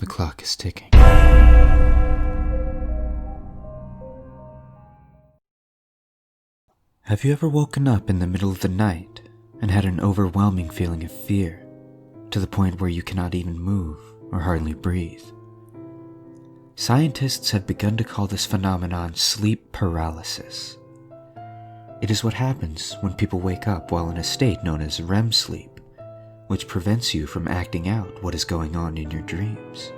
The clock is ticking. Have you ever woken up in the middle of the night and had an overwhelming feeling of fear, to the point where you cannot even move or hardly breathe? Scientists have begun to call this phenomenon sleep paralysis. It is what happens when people wake up while in a state known as REM sleep, which prevents you from acting out what is going on in your dreams.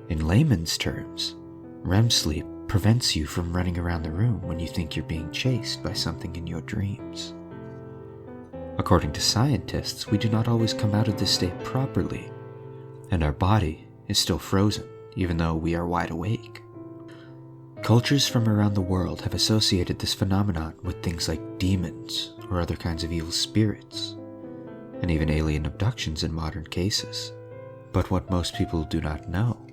In layman's terms, REM sleep prevents you from running around the room when you think you're being chased by something in your dreams. According to scientists, we do not always come out of this state properly, and our body is still frozen even though we are wide awake. Cultures from around the world have associated this phenomenon with things like demons or other kinds of evil spirits, and even alien abductions in modern cases. But what most people do not know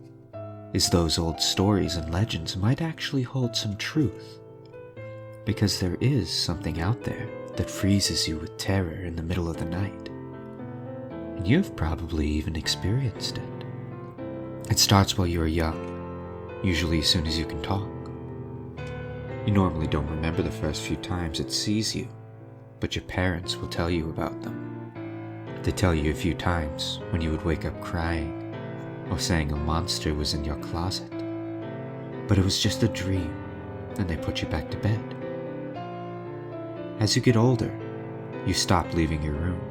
is those old stories and legends might actually hold some truth, because there is something out there that freezes you with terror in the middle of the night, and you've probably even experienced it. It starts while you are young, usually as soon as you can talk. You normally don't remember the first few times it sees you, but your parents will tell you about them. They tell you a few times when you would wake up crying or saying a monster was in your closet, but it was just a dream and they put you back to bed. As you get older, you stop leaving your room,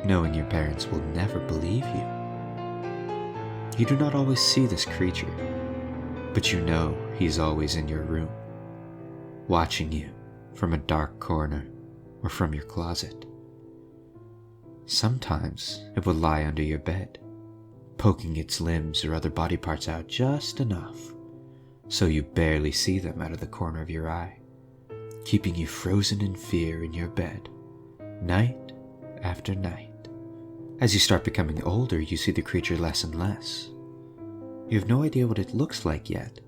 knowing your parents will never believe you. You do not always see this creature, but you know he's always in your room, watching you from a dark corner or from your closet. Sometimes it will lie under your bed, poking its limbs or other body parts out just enough so you barely see them out of the corner of your eye, keeping you frozen in fear in your bed, night after night. As you start becoming older, you see the creature less and less. You have no idea what it looks like yet,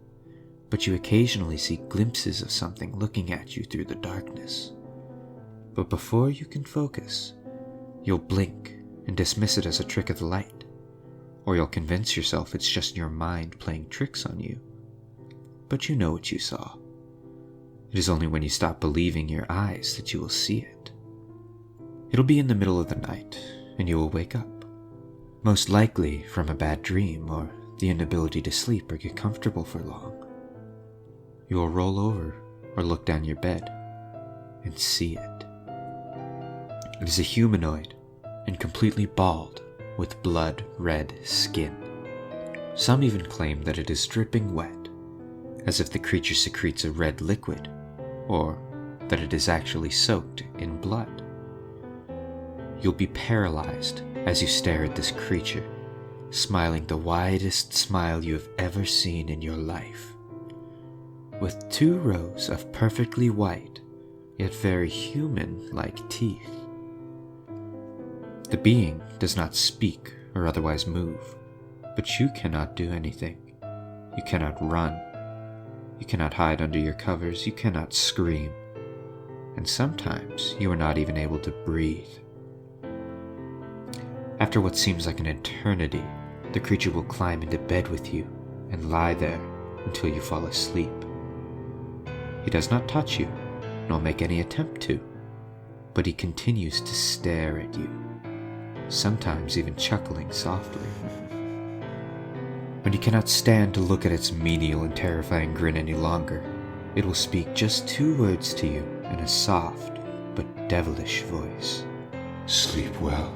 but you occasionally see glimpses of something looking at you through the darkness. But before you can focus, you'll blink and dismiss it as a trick of the light, or you'll convince yourself it's just your mind playing tricks on you. But you know what you saw. It is only when you stop believing your eyes that you will see it. It'll be in the middle of the night, and you will wake up, most likely from a bad dream or the inability to sleep or get comfortable for long. You will roll over or look down your bed and see it. It is a humanoid and completely bald with blood-red skin. Some even claim that it is dripping wet, as if the creature secretes a red liquid, or that it is actually soaked in blood. You'll be paralyzed as you stare at this creature, smiling the widest smile you have ever seen in your life, with 2 rows of perfectly white, yet very human-like teeth. The being does not speak or otherwise move, but you cannot do anything. You cannot run. You cannot hide under your covers. You cannot scream. And sometimes you are not even able to breathe. After what seems like an eternity, the creature will climb into bed with you and lie there until you fall asleep. He does not touch you, nor make any attempt to, but he continues to stare at you, sometimes even chuckling softly. When you cannot stand to look at its menial and terrifying grin any longer, it will speak just 2 words to you in a soft but devilish voice. Sleep well.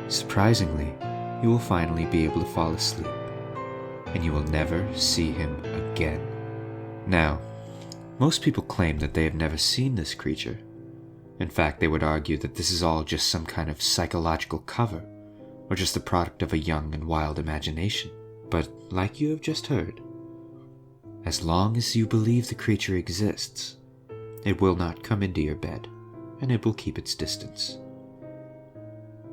Surprisingly, you will finally be able to fall asleep, and you will never see him again. Now, most people claim that they have never seen this creature. In fact, they would argue that this is all just some kind of psychological cover, or just the product of a young and wild imagination. But like you have just heard, as long as you believe the creature exists, it will not come into your bed, and it will keep its distance.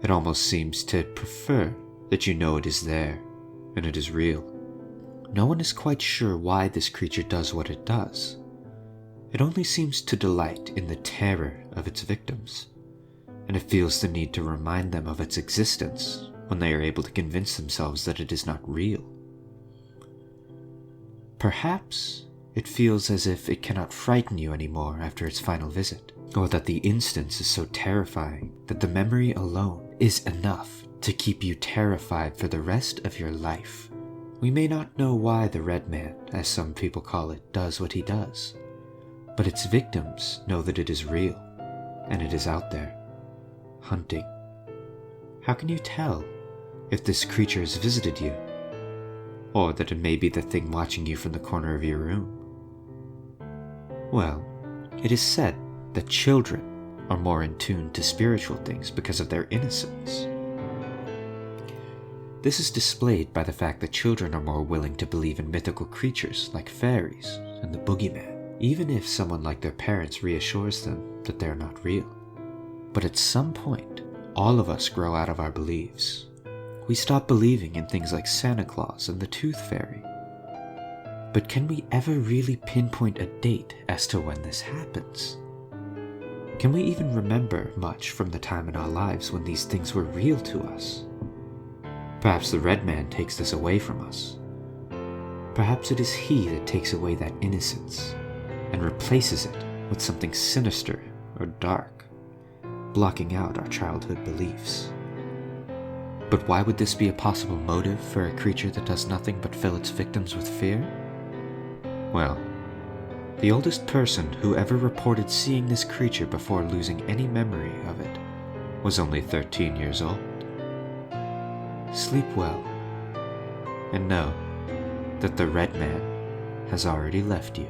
It almost seems to prefer that you know it is there, and it is real. No one is quite sure why this creature does what it does. It only seems to delight in the terror of its victims, and it feels the need to remind them of its existence when they are able to convince themselves that it is not real. Perhaps it feels as if it cannot frighten you anymore after its final visit, or that the instance is so terrifying that the memory alone is enough to keep you terrified for the rest of your life. We may not know why the Red Man, as some people call it, does what he does, but its victims know that it is real, and it is out there, hunting. How can you tell if this creature has visited you, or that it may be the thing watching you from the corner of your room? Well, it is said that children are more in tune to spiritual things because of their innocence. This is displayed by the fact that children are more willing to believe in mythical creatures like fairies and the boogeyman, even if someone like their parents reassures them that they're not real. But at some point, all of us grow out of our beliefs. We stop believing in things like Santa Claus and the Tooth Fairy. But can we ever really pinpoint a date as to when this happens? Can we even remember much from the time in our lives when these things were real to us? Perhaps the Red Man takes this away from us. Perhaps it is he that takes away that innocence and replaces it with something sinister or dark, blocking out our childhood beliefs. But why would this be a possible motive for a creature that does nothing but fill its victims with fear? Well, the oldest person who ever reported seeing this creature before losing any memory of it was only 13 years old. Sleep well, and know that the Red Man has already left you.